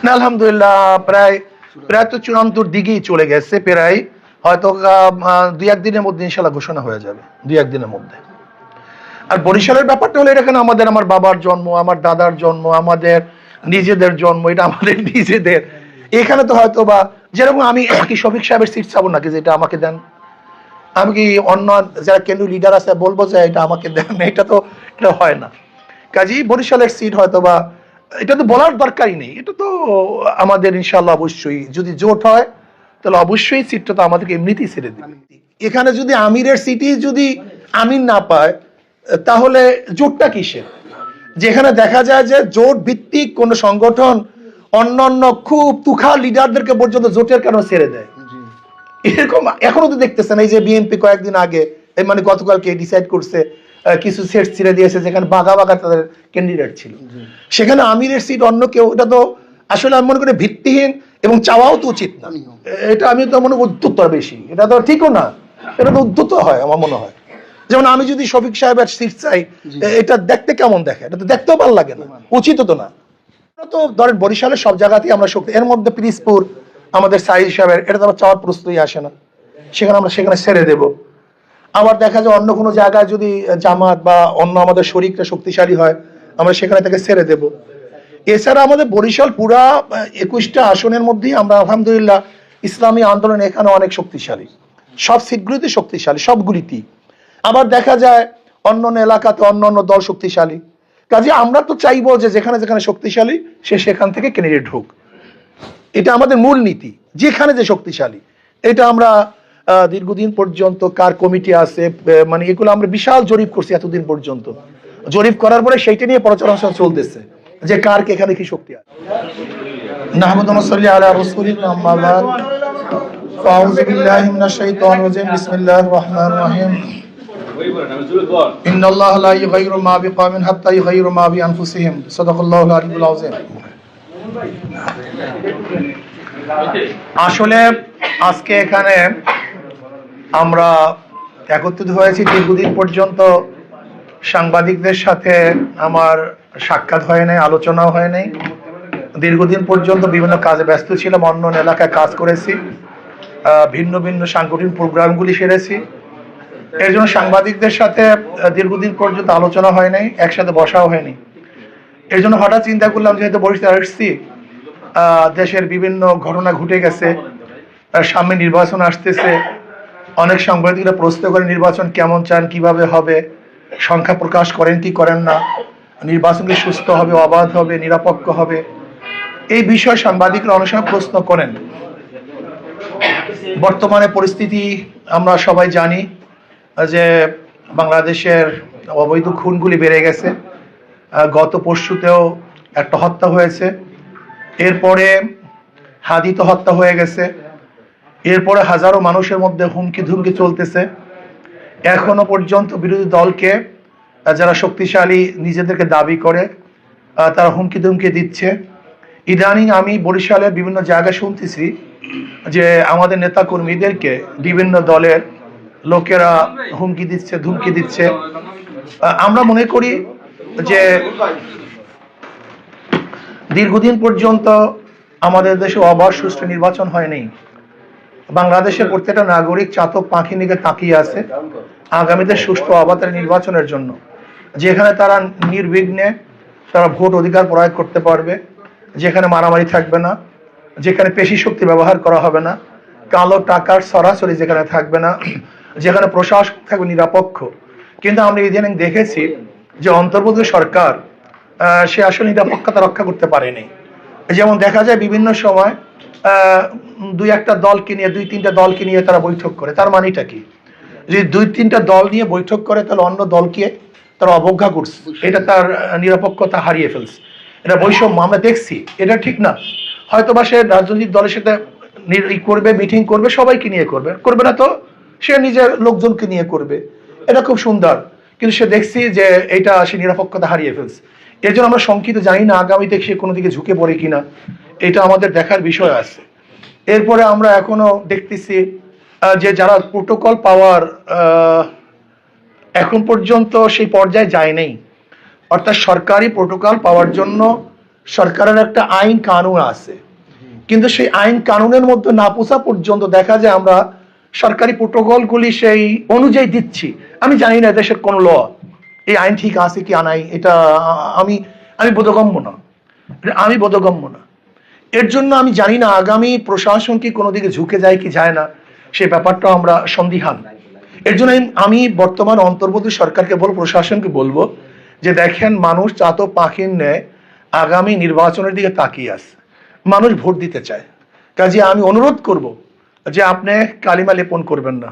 না আলহামদুলিল্লাহ প্রায় প্রায় তো চূড়ান্তর দিকেই চলে গেছে, প্রায় হয়তো দুই একদিনের মধ্যে ইনশাল্লাহ ঘোষণা হয়ে যাবে, দুই একদিনের মধ্যে। আর বরিশালের ব্যাপারটা হলো এখানে আমার বাবার জন্ম, আমার দাদার জন্ম, আমাদের নিজেদের জন্ম, এটা আমাদের নিজেদের। এখানে তো হয়তো বা যেরকম আমি কি শফিক সাহেবের সিট চাবো নাকি যেটা আমাকে দেন, আমি কি অন্য যারা কেন্দ্রীয় লিডার আছে বলবো যে এটা আমাকে দেন, এটা তো এটা হয় না। কাজেই বরিশালের সিট হয়তো বা এটা তো বলার দরকারই নেই, এটা তো আমাদের ইনশাল্লাহ অবশ্যই যদি জোট হয় তাহলে অবশ্যই সিটটা তো আমাদেরকে এমনিতেই ছেড়ে দেবে। এখানে যদি আমিরের সিটি যদি আমির না পায় তাহলে জোটটা কিসের? যেখানে দেখা যায় যে জোট ভিত্তিক কোন সংগঠন অন্যান্য খুব তুখা লিডারদেরকে পর্যন্ত জোটের কেন ছেড়ে দেয়, এরকম এখনো তো দেখতেছেন। এই যে বিএনপি কয়েকদিন আগে মানে গতকালকে ডিসাইড করছে কিছু সিট ছেড়ে দিয়েছে যেখানে বাঘা বাঘা তাদের ক্যান্ডিডেট ছিল, সেখানে আমিরের সিট অন্য কেউ, এটা তো আসলে আমি মনে করি ভিত্তিহীন এবং চাওয়াও তো উচিত না। এটা আমি তো মনে করি উদ্ধত বেশি, এটা তো ঠিকও না, এটা তো উদ্ধত হয় আমার মনে হয়। যেমন আমি যদি শফিক সাহেবের সিট চাই, এটা দেখতে কেমন দেখে, এটা তো দেখতেও ভালো লাগে না, উচিত তো না। তো ধরেন বরিশালের সব জায়গাতেই আমরা শক্তি, এর মধ্যে পিরিজপুর আমাদের সাইজ সাহেবের, এটা তো আমার চাওয়ার প্রশ্নই আসে না, সেখানে আমরা সেখানে ছেড়ে দেব। আবার দেখা যায় অন্য কোনো জায়গায় যদি জামাত বা অন্য আমাদের শরীরটা শক্তিশালী হয় আমরা সেখানে থেকে ছেড়ে দেব। এছাড়া আমাদের বরিশাল পুরা 21টা আসনের মধ্যেই আমরা আলহামদুলিল্লাহ ইসলামী আন্দোলন এখানে অনেক শক্তিশালী, সব সিটগুলিতে শক্তিশালী, সবগুলিতেই। আবার দেখা যায় অন্য এলাকাতে অন্য দল শক্তিশালী, কাজে আমরা তো চাইবো যে যেখানে যেখানে শক্তিশালী সে সেখান থেকে ক্যান্ডিডেট ঢুক, এটা আমাদের মূল নীতি। যেখানে যে শক্তিশালী এটা আমরা দীর্ঘদিন পর্যন্ত কার কমিটি আছে মানে এগুলো আমরা বিশাল জরিপ করছি এতদিন পর্যন্ত, জরিপ করার পরে সেইটা নিয়ে প্রচারণা চলতেছে যে কার এখানে কি শক্তি আছে। নাহমাদু ওয়া সাল্লি আলা রাসূলিল্লাহ, আম্মা বাদ, ফাউযু বিল্লাহি মিনাশ শাইতানির রাজিম, বিসমিল্লাহির রহমানির রহিম। ইন্নাল্লাহা লা ইউগাইয়িরু মা বিকওমিন হাত্তা ইউগাইয়িরু মা বিআনফুসিহিম, সাদাকাল্লাহুল আলিয়্যুল আযীম। আসলে আজকে এখানে আমরা একত্রিত হয়েছি, দীর্ঘদিন পর্যন্ত সাংবাদিকদের সাথে আমার সাক্ষাৎ হয় নাই, আলোচনাও হয় নাই। দীর্ঘদিন পর্যন্ত বিভিন্ন কাজে ব্যস্ত ছিলাম, অন্য এলাকায় কাজ করেছি, ভিন্ন ভিন্ন সাংগঠনিক প্রোগ্রামগুলি সেরেছি। এর জন্য সাংবাদিকদের সাথে দীর্ঘদিন পর্যন্ত আলোচনা হয় নাই, একসাথে বসাও হয়নি। এর জন্য হঠাৎ চিন্তা করলাম যেহেতু বরিশাল আসছি, দেশের বিভিন্ন ঘটনা ঘটে গেছে, সামনে নির্বাচন আসতেছে, অনেক সাংবাদিকরা প্রশ্ন করে নির্বাচন কেমন চান, কিভাবে হবে, সংখ্যা প্রকাশ করেন কি করেন না, নির্বাচন কি সুস্থ হবে, অবাধ হবে, নিরপেক্ষ হবে, এই বিষয়ে সাংবাদিকরা অনেক সময় প্রশ্ন করেন। বর্তমানে পরিস্থিতি আমরা সবাই জানি যে বাংলাদেশের অবৈধ খুনগুলি বেড়ে গেছে, গত পরশুতেও একটা হত্যা হয়েছে, এরপরে হাদিতে হত্যা হয়ে গেছে, এরপরে হাজারো মানুষের মধ্যে হুমকি ধুমকি চলতেছে। এখনো পর্যন্ত বিরোধী দলকে যারা শক্তিশালী নিজেদেরকে দাবি করে তারা হুমকি ধুমকি দিচ্ছে। ইদানিং আমি বরিশালের বিভিন্ন জায়গায় শুনতেছি যে আমাদের নেতা কর্মীদেরকে বিভিন্ন দলের লোকেরা হুমকি দিচ্ছে, ধুমকি দিচ্ছে। আমরা মনে করি যে দীর্ঘদিন পর্যন্ত আমাদের দেশে অবাধ সুষ্ঠু নির্বাচন হয়নি। বাংলাদেশের প্রত্যেকটা নাগরিক চাতক পাখি নিকে তাকিয়ে আছে আগামীতে সুষ্ঠু অবাধ নির্বাচনের জন্য, যেখানে তারা নির্বিঘ্নে তারা ভোট অধিকার প্রয়োগ করতে পারবে, যেখানে মারামারি থাকবে না, যেখানে পেশি শক্তি ব্যবহার করা হবে না, কালো টাকার সরাসরি যেখানে থাকবে না, যেখানে প্রশাসন থাকবে নিরপেক্ষ। কিন্তু আমরা ইদানিং দেখেছি যে অন্তর্বর্তী সরকার সে আসলে নিরপেক্ষতা রক্ষা করতে পারেনি। যেমন দেখা যায় বিভিন্ন সময় দুই তিনটা দলকে নিয়ে তারা বৈঠক করে, তার মানেটা কি? যদি দুই তিনটা দল নিয়ে বৈঠক করে তাহলে অন্য দলকে তারা অবজ্ঞা করছে, এটা তার নিরপেক্ষতা হারিয়ে ফেলছে, এটা বৈষম্য আমরা দেখছি, এটা ঠিক না। হয়তো বা সে রাজনৈতিক দলের সাথে করবে, মিটিং করবে, সবাইকে নিয়ে করবে না তো সে নিজের লোকজনকে নিয়ে করবে, এটা খুব সুন্দর। কিন্তু সে দেখছি যে এটা সে নিরপেক্ষতা হারিয়ে ফেলছে। এর জন্য আমরা শঙ্কিত, জানি না আগামীতে সে কোনো দিকে ঝুঁকে পড়ে কিনা, এটা আমাদের দেখার বিষয় আছে। এরপরে আমরা এখনো দেখতেছি যে যারা প্রোটোকল পাওয়ার এখন পর্যন্ত সেই পর্যায়ে যায় নাই, অর্থাৎ সরকারি প্রোটোকল পাওয়ার জন্য সরকারের একটা আইন কানুন আছে, কিন্তু সেই আইন কানুনের মধ্যে না পৌঁছা পর্যন্ত দেখা যায় আমরা সরকারি প্রোটোকলগুলি সেই অনুযায়ী দিচ্ছি। আমি জানি না দেশের কোন ল এই আইন ঠিক আছে কি নাই, এটা আমি আমি বোধগম্য না, আমি বোধগম্য না। এর জন্য আমি জানি না আগামী প্রশাসন কি কোনো দিকে ঝুঁকে যায় কি যায় না, সেই ব্যাপারটা আমরা সন্দিহান। এর জন্য আমি বর্তমান অন্তর্বর্তী সরকারকে বলবো, প্রশাসনকে বলবো যে দেখেন মানুষ চাতো পাখির ন্যায় আগামী নির্বাচনের দিকে তাকিয়ে আছে, মানুষ ভোট দিতে চায়। কাজে আমি অনুরোধ করব যে আপনি কালিমা লেপন করবেন না।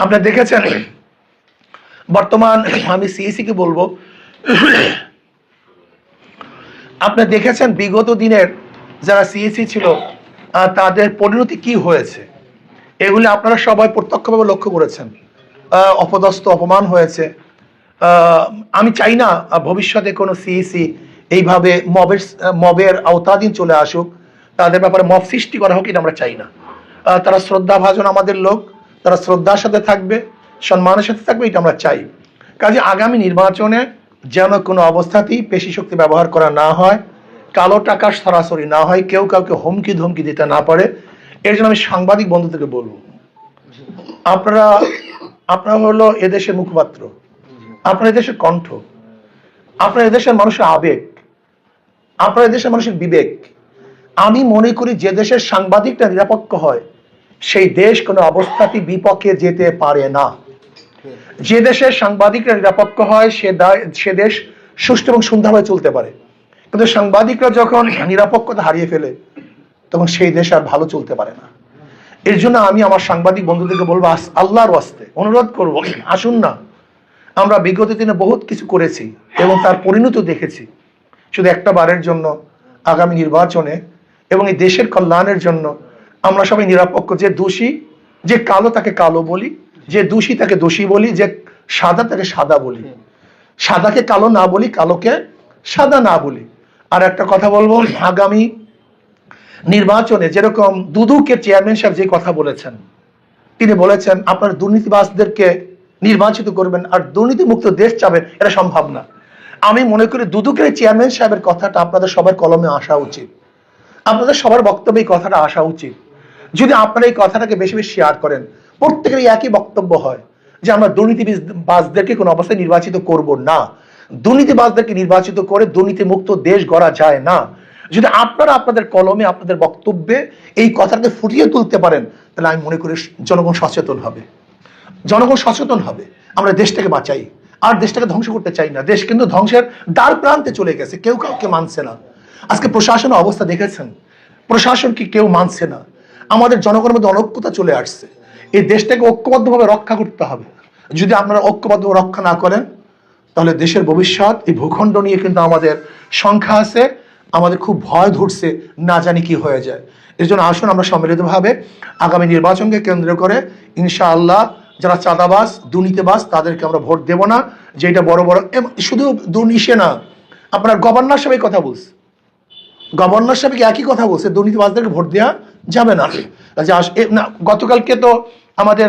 আপনি দেখেছেন বর্তমান, আমি সিইসি কে বলবো, আপনি দেখেছেন বিগত দিনের যারা সিইসি ছিল তাদের পরিণতি কি হয়েছে, এগুলি আপনারা সবাই প্রত্যক্ষভাবে লক্ষ্য করেছেন। অপদস্থ অপমান হয়েছে। আমি চাই না ভবিষ্যতে কোনো সিইসি এইভাবে মবের আওতাধীন চলে আসুক, তাদের ব্যাপারে মব সৃষ্টি করা হোক, এটা আমরা চাই না। তারা শ্রদ্ধাভাজন আমাদের লোক, তারা শ্রদ্ধার সাথে থাকবে, সম্মানের সাথে থাকবে, এটা আমরা চাই। কাজে আগামী নির্বাচনে যেন কোনো অবস্থাতেই পেশি শক্তি ব্যবহার করা না হয়, কালো টাকা সরাসরি না হয়, কেউ কাউকে হুমকি ধমকি দিতে না পারে। এর জন্য আমি সাংবাদিক বন্ধুদেরকে বলবো, আপনারা হলো এদেশের মুখপাত্র, আপনারা এদেশের কণ্ঠ, আপনারা এদেশের মানুষের আবেগ, আপনারা এদেশের মানুষের বিবেক। আমি মনে করি যে দেশের সাংবাদিকটা নিরপেক্ষ হয় সেই দেশ কোনো অবস্থাতেই বিপক্ষে যেতে পারে না। যে দেশের সাংবাদিকরা নিরপেক্ষ হয় সে দেশ সুষ্ঠু এবং সুন্দরভাবে চলতে পারে। কিন্তু সাংবাদিকরা যখন নিরপেক্ষতা হারিয়ে ফেলে তখন সেই দেশ আর ভালো চলতে পারে না। এর জন্য আমি আমার সাংবাদিক বন্ধুদেরকে বলবো, আল্লাহর ওয়াস্তে অনুরোধ করবো, আসুন না, আমরা বিগত দিনে বহুত কিছু করেছি এবং তার পরিণতি দেখেছি। শুধু একটা বারের জন্য আগামী নির্বাচনে এবং এই দেশের কল্যাণের জন্য আমরা সবাই নিরপেক্ষ, যে দোষী, যে কালো তাকে কালো বলি, যে দোষী তাকে দোষী বলি, যে সাদা তাকে সাদা বলি, সাদাকে কালো না বলি, কালোকে সাদা না বলি। আর একটা কথা বলবো, আগামী নির্বাচনে যেরকম দুদুকের চেয়ারম্যান সাহেব যে কথা বলেছেন, তিনি বলেছেন আপনারা দুর্নীতিবাজদেরকে নির্বাচিত করবেন আর দুর্নীতিমুক্ত দেশ চাবেন, এটা সম্ভব না। আমি মনে করি দুদুকের চেয়ারম্যান সাহেবের কথাটা আপনাদের সবার কলমে আসা উচিত, আপনাদের সবার বক্তব্যে এই কথাটা আসা উচিত। যদি আপনারা এই কথাটাকে বেশি বেশি শেয়ার করেন, প্রত্যেকের একই বক্তব্য হয় যে আমরা দুর্নীতিবাজদেরকে কোনো অবস্থায় নির্বাচিত করব না, দুর্নীতিবাজদেরকে নির্বাচিত করে দুর্নীতিমুক্ত দেশ গড়া যায় না। যদি আপনারা আপনাদের কলমে আপনাদের বক্তব্যে এই কথাটাকে ফুটিয়ে তুলতে পারেন, তাহলে আমি মনে করি জনগণ সচেতন হবে, জনগণ সচেতন হবে। আমরা দেশটাকে বাঁচাই, আর দেশটাকে ধ্বংস করতে চাই না। দেশ কিন্তু ধ্বংসের দ্বার প্রান্তে চলে গেছে, কেউ কাউকে মানছে না। আজকে প্রশাসনের অবস্থা দেখেছেন, প্রশাসনকে কেউ মানছে না। আমাদের জনগণের মধ্যে অনৈক্যতা চলে আসছে। এই দেশটাকে ঐক্যবদ্ধভাবে রক্ষা করতে হবে। যদি আপনারা ঐক্যবদ্ধভাবে রক্ষা না করেন, তাহলে দেশের ভবিষ্যৎ, এই ভূখণ্ড নিয়ে কিন্তু আমাদের সংখ্যা আছে, আমাদের খুব ভয় ধরছে, না জানি কি হয়ে যায়। এর জন্য আসুন আমরা সম্মিলিতভাবে আগামী নির্বাচনকে কেন্দ্র করে ইনশাআল্লাহ যারা চাঁদাবাজ দুর্নীতিবাজ তাদেরকে আমরা ভোট দেব না। যেটা বড় বড় শুধু দুর্নীতি না, আপনার গভর্নর সাহেব কথা বলছে, গভর্নর সাহেব একই কথা বলছে, দুর্নীতিবাজদেরকে ভোট দেওয়া যাবে না। গতকালকে তো আমাদের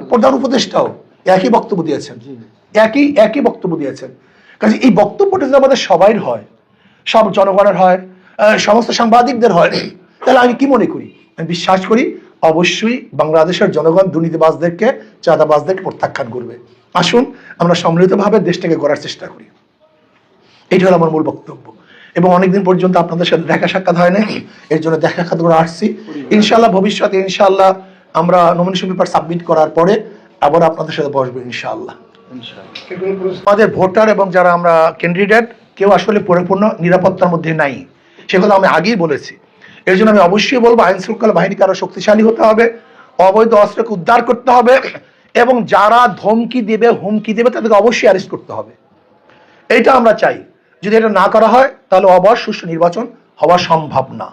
প্রধান উপদেষ্টাও একই বক্তব্য দিয়েছেন, একই বক্তব্য দিয়েছেন। কাজে এই বক্তব্যটা যদি আমাদের সবাই হয়, সব জনগণের হয়, সমস্ত সাংবাদিকদের হয়, তাহলে আমি কি মনে করি, আমি বিশ্বাস করি অবশ্যই বাংলাদেশের জনগণ দুর্নীতিবাজদেরকে চাঁদাবাজদেরকে প্রত্যাখ্যান করবে। আসুন আমরা সম্মিলিতভাবে দেশটাকে গড়ার চেষ্টা করি, এইটা হলো আমার মূল বক্তব্য। এবং অনেকদিন পর্যন্ত আপনাদের সাথে দেখা সাক্ষাৎ হয় না, এর জন্য দেখা সাক্ষাৎ করে আসছি। ইনশাআল্লাহ ভবিষ্যতে ইনশাআল্লাহ আমরা নমিনেশন পেপার সাবমিট করার পরে আবার আপনাদের সাথে বসবো ইনশাআল্লাহ। আমাদের ভোটার এবং যারা আমরা ক্যান্ডিডেট কেউ আসলে পরিপূর্ণ নিরাপত্তার মধ্যে নাই, সেগুলো আমি আগেই বলেছি। এর জন্য আমি অবশ্যই বলবো আইন শৃঙ্খলা বাহিনীকে আরো শক্তিশালী হতে হবে, অবৈধ অস্ত্রকে উদ্ধার করতে হবে এবং যারা ধমকি দেবে হুমকি দেবে তাদেরকে অবশ্যই অ্যারেস্ট করতে হবে। এইটা আমরা চাই। যদি এটা না করা হয় তাহলে অবশ্য সুষ্ঠু নির্বাচন হওয়া সম্ভব না।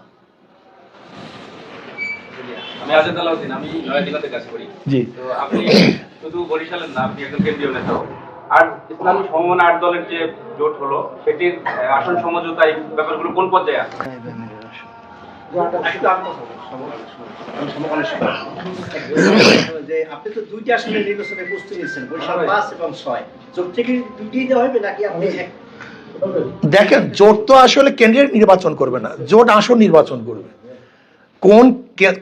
আমি আজাদ আলাউদ্দিন, আমি নয়াদিগন্তে কাজ করি। জি, তো আপনি শুধু বরিশালের না, আপনি একজন কেন্দ্রীয় নেতা। আর ইসলামী সমমনা 8 দলের যে জোট হলো সেটির আসন সমঝোতা এই ব্যাপারগুলো কোন পর্যায়ে আছে? আপনি তো দুইটা আসনে নির্বাচনে প্রস্তুতি নিচ্ছেন, বরিশাল 5 এবং 6 জোট থেকে দুইটাই দেওয়া হবে নাকি আপনি দেখেন, জোট তো আসলে ক্যান্ডিডেট নির্বাচন করবে না, জোট আসন নির্বাচন করবে।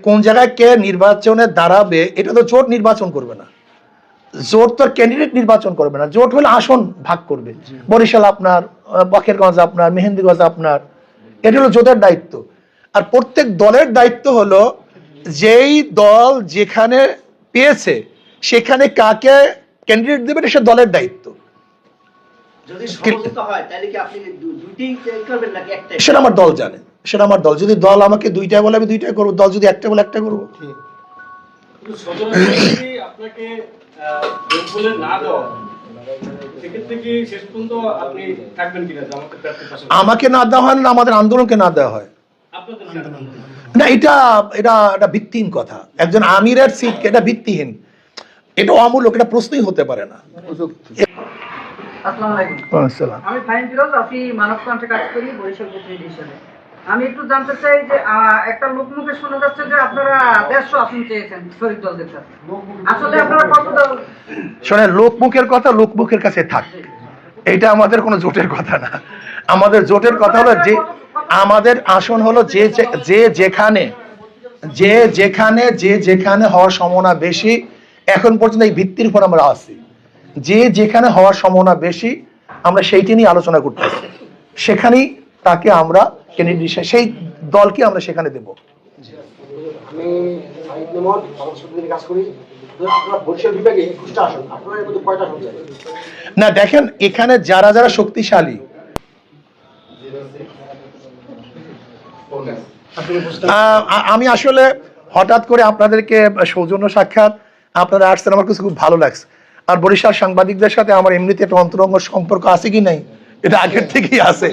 কোন জায়গায় কে নির্বাচনে দাঁড়াবে এটা তো জোট নির্বাচন করবে না। জোট তো ক্যান্ডিডেট নির্বাচন করবে না, জোট হলে আসন ভাগ করবে। বরিশাল আপনার, বাকেরগঞ্জ আপনার, মেহেন্দিগঞ্জ আপনার, এটা হলো জোটের দায়িত্ব। আর প্রত্যেক দলের দায়িত্ব হলো যেই দল যেখানে পেয়েছে সেখানে কাকে ক্যান্ডিডেট দেবে, এটা সে দলের দায়িত্ব। সেটা আমার দল জানে, সেটা আমার দল। যদি দল আমাকে দুইটাই বলে আমি দুইটাই করবো, দল যদি একটা বলে একটা করবো। আমাকে না দেওয়া হয় না, আমাদের আন্দোলনকে না দেওয়া হয় না, এটা এটা এটা ভিত্তিহীন কথা। একজন আমিরের সিট এটা ভিত্তিহীন, এটা অমূলক, এটা প্রশ্নই হতে পারে না। আসসালামু আলাইকুম। আমি ফাইন ফিরোজ, আমি মানবকণ্ঠে কাজ করি বরিশাল প্রতিনিধি হিসেবে। আমি একটু জানতে চাই যে একটা লোকমুখে শোনা যাচ্ছে যে আপনারা 150 আসন চেয়েছেন শরীর দলদের কাছে, আসলে আপনারা কত দল? শোনেন, লোকমুখের কথা লোকমুখের কাছে থাক, এটা আমাদের কোনো জোটের কথা না। আমাদের জোটের কথা হলো যে আমাদের আসন হলো যেখানে হওয়ার সম্ভাবনা বেশি। এখন পর্যন্ত এই ভিত্তির উপর আমরা আছি, যেখানে হওয়ার সম্ভাবনা বেশি আমরা সেইটি নিয়ে আলোচনা করতেছি, সেখানেই তাকে আমরা ক্যান্ডিডেট, সেই দলকে আমরা সেখানে দেব। না দেখেন, এখানে যারা যারা শক্তিশালী, আমি আসলে হঠাৎ করে আপনাদেরকে সৌজন্য সাক্ষাৎ, আপনারা আসছেন, আমার কিছু খুব ভালো লাগছে। আর বরিশাল সাংবাদিকদের সাথে আমার এমনিতে একটা অন্তরঙ্গ সম্পর্ক আছে কি নাই, এটা আগের থেকেই আছে।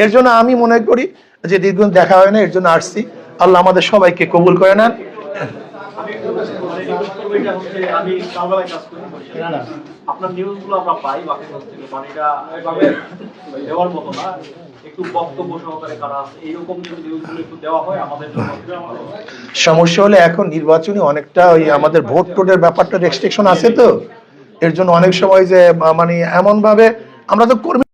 এর জন্য আমি মনে করি যে দীর্ঘদিন দেখা হয় না, এর জন্য আসছি। আল্লাহ আমাদের সবাইকে কবুল করে নেন। আপনার নিউজগুলো আমরা পাই বাকিগঞ্জ থেকে, মানে এটা এভাবে দেওয়ার মতো না, একটু বক্তব্য সহকারে কারা আছে এইরকম যদি নিউজগুলো একটু দেওয়া হয় আমাদের জন্য। সমস্যা হলে এখন নির্বাচনী অনেকটা ওই আমাদের ভোট টোটের ব্যাপারটা রেস্ট্রিকশন আছে, তো এর জন্য অনেক সময় যে মানে এমন ভাবে আমরা তো কর্মী